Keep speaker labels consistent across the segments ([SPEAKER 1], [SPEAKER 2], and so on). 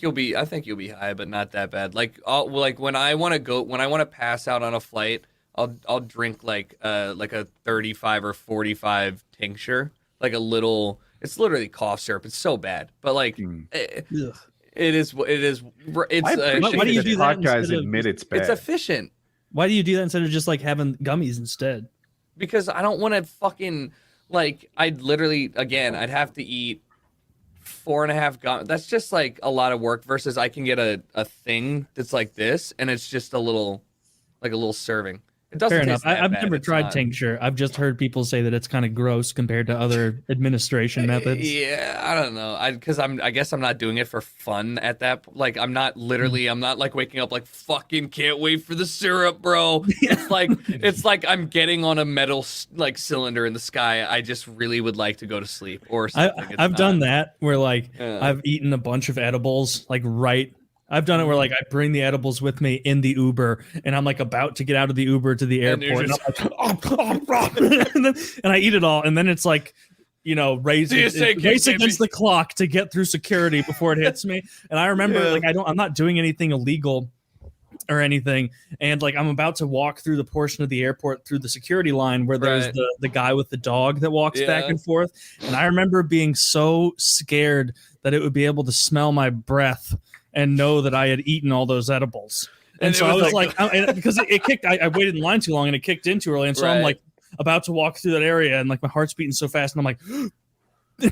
[SPEAKER 1] I think you'll be high, but not that bad. Like when I want to pass out on a flight, I'll drink like a 35 or 45 tincture, like a little. It's literally cough syrup. It's so bad, but like
[SPEAKER 2] Ugh.
[SPEAKER 1] it is. It's
[SPEAKER 3] I appreciate
[SPEAKER 2] why do you
[SPEAKER 3] that
[SPEAKER 2] do that
[SPEAKER 3] hot guys
[SPEAKER 2] instead of
[SPEAKER 3] admit it's bad.
[SPEAKER 1] it's efficient
[SPEAKER 2] Why do you do that instead of just like having gummies instead?
[SPEAKER 1] because I don't want to fucking like. I'd literally I'd have to eat 4.5 gum. That's just like a lot of work versus I can get a thing that's like this and it's just a little serving. It doesn't
[SPEAKER 2] Fair
[SPEAKER 1] taste
[SPEAKER 2] enough.
[SPEAKER 1] that
[SPEAKER 2] I've
[SPEAKER 1] bad.
[SPEAKER 2] never
[SPEAKER 1] It's
[SPEAKER 2] tried
[SPEAKER 1] not-
[SPEAKER 2] tincture. I've just heard people say that it's kind of gross compared to other administration methods.
[SPEAKER 1] Yeah, I don't know. I guess I'm not doing it for fun at that. Like I'm not like waking up like fucking can't wait for the syrup, bro. It's like I'm getting on a metal like cylinder in the sky. I just really would like to go to sleep or something.
[SPEAKER 2] I've done that where like I've eaten a bunch of edibles like right. I've done it where like I bring the edibles with me in the Uber and I'm like about to get out of the Uber to the airport and, I'm like, and I eat it all and then it's like race against the clock to get through security before it hits me. And I remember like I'm not doing anything illegal or anything, and like I'm about to walk through the portion of the airport through the security line where there's the guy with the dog that walks back and forth, and I remember being so scared that it would be able to smell my breath and know that I had eaten all those edibles. And so I was like because it kicked, I waited in line too long and it kicked in too early. And so I'm like about to walk through that area and like my heart's beating so fast and I'm like,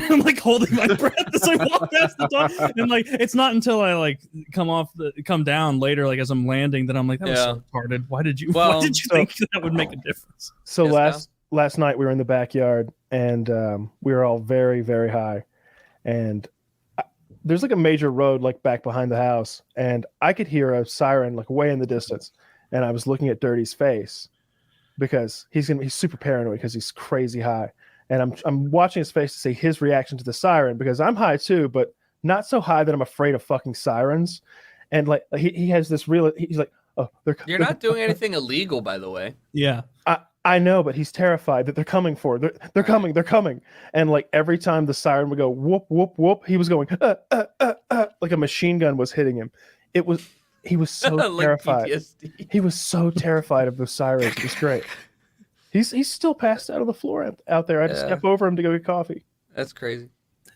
[SPEAKER 2] I'm like holding my breath as I walk past the door. And like, it's not until I like come down later, like as I'm landing that I'm like, that was so retarded. Why did you think that would make a difference?
[SPEAKER 4] So last night we were in the backyard and we were all very, very high. And there's like a major road like back behind the house, and I could hear a siren like way in the distance. And I was looking at Dirty's face because he's super paranoid because he's crazy high. And I'm watching his face to see his reaction to the siren because I'm high too, but not so high that I'm afraid of fucking sirens. And like he has this real, he's like, oh,
[SPEAKER 1] you're not doing anything illegal, by the way.
[SPEAKER 2] Yeah.
[SPEAKER 4] I know, but he's terrified that they're coming for it. They're coming. And like every time the siren would go whoop, whoop, whoop, he was going like a machine gun was hitting him. He was so
[SPEAKER 1] like
[SPEAKER 4] terrified.
[SPEAKER 1] PTSD.
[SPEAKER 4] He was so terrified of those sirens. It's great. He's still passed out on the floor out there. I just step over him to go get coffee.
[SPEAKER 1] That's crazy.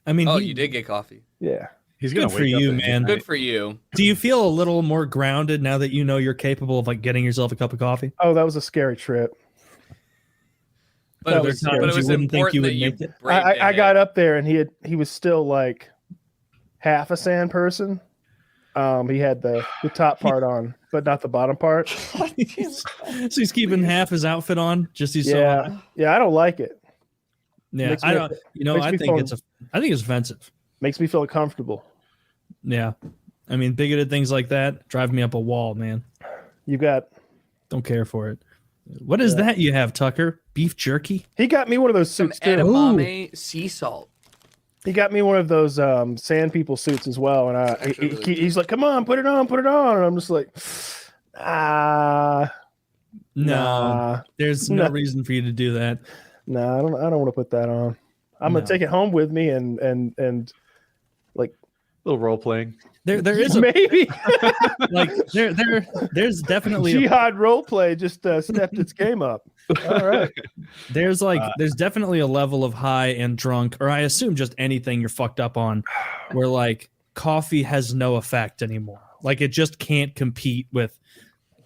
[SPEAKER 2] I mean,
[SPEAKER 1] you did get coffee.
[SPEAKER 4] Yeah.
[SPEAKER 3] He's gonna
[SPEAKER 2] good for you, man.
[SPEAKER 1] Good for you.
[SPEAKER 2] Do you feel a little more grounded now that you know you're capable of like getting yourself a cup of coffee?
[SPEAKER 4] Oh, that was a scary trip.
[SPEAKER 1] But it was important that you
[SPEAKER 4] I got up there and he was still like half a sand person. He had the top part on, but not the bottom part.
[SPEAKER 2] So he's keeping half his outfit on, just
[SPEAKER 4] yeah. I don't like it.
[SPEAKER 2] Yeah, I don't. I think it's offensive.
[SPEAKER 4] Makes me feel uncomfortable.
[SPEAKER 2] Yeah, I mean, bigoted things like that drive me up a wall, man.
[SPEAKER 4] Don't
[SPEAKER 2] care for it. What is that you have, Tucker? Beef jerky?
[SPEAKER 4] He got me one of those suits too.
[SPEAKER 1] Edamame sea salt.
[SPEAKER 4] He got me one of those sand people suits as well, and he's like, "Come on, put it on," and I'm just like,
[SPEAKER 2] no, there's no reason for you to do that.
[SPEAKER 4] No, I don't want to put that on. I'm gonna take it home with me and like
[SPEAKER 3] a little role playing.
[SPEAKER 2] There is
[SPEAKER 4] maybe
[SPEAKER 2] like there's definitely
[SPEAKER 4] jihad role play just stepped its game up. All right.
[SPEAKER 2] There's definitely a level of high and drunk, or I assume just anything you're fucked up on, where like coffee has no effect anymore. Like it just can't compete with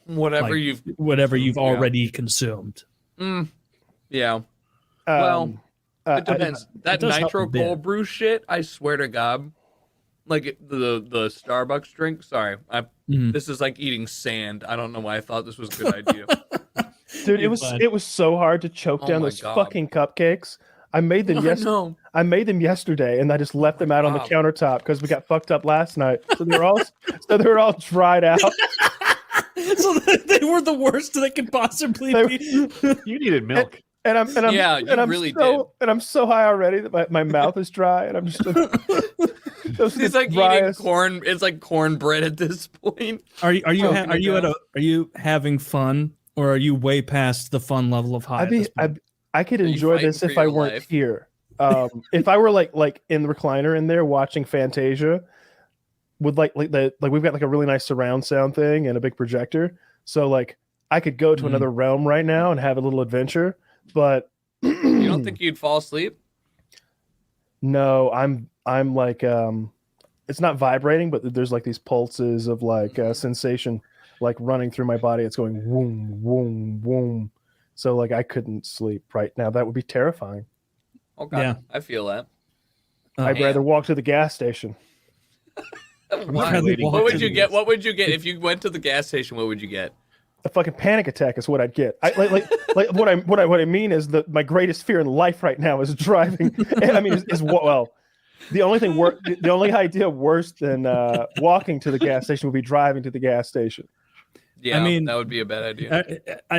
[SPEAKER 1] whatever
[SPEAKER 2] you've already consumed.
[SPEAKER 1] Yeah. Well, it depends. That nitro cold brew shit, I swear to God, like the Starbucks drink. Sorry, this is like eating sand. I don't know why I thought this was a good idea.
[SPEAKER 4] Dude, it was so hard to choke down those fucking cupcakes. I made them I made them yesterday, and I just left them out on the countertop because we got fucked up last night. So they were all dried out.
[SPEAKER 2] So they were the worst they could possibly be.
[SPEAKER 3] You needed milk.
[SPEAKER 4] And I'm so high already that my mouth is dry, and I'm just.
[SPEAKER 1] It's like eating corn. It's like cornbread at this point.
[SPEAKER 2] Are you having fun, or are you way past the fun level of high?
[SPEAKER 4] I could enjoy this if I weren't here. If I were like in the recliner in there watching Fantasia, with like we've got like a really nice surround sound thing and a big projector. So like I could go to another realm right now and have a little adventure, but
[SPEAKER 1] You don't think you'd fall asleep?
[SPEAKER 4] no, I'm like it's not vibrating, but there's like these pulses of like sensation like running through my body. It's going woom, woom, woom. So like I couldn't sleep right now. That would be terrifying.
[SPEAKER 1] Okay,
[SPEAKER 2] Yeah.
[SPEAKER 1] I feel that.
[SPEAKER 4] I'd rather walk to the gas station.
[SPEAKER 1] Why?
[SPEAKER 2] waiting
[SPEAKER 1] What would
[SPEAKER 2] to
[SPEAKER 1] you
[SPEAKER 2] the
[SPEAKER 1] get? What would you get if you went to the gas station? What would you get?
[SPEAKER 4] A fucking panic attack is what I'd get. Like what I mean is that my greatest fear in life right now is driving. I mean, is well, the only idea worse than walking to the gas station would be driving to the gas station.
[SPEAKER 1] Yeah,
[SPEAKER 2] I mean,
[SPEAKER 1] that would be a bad idea.
[SPEAKER 2] I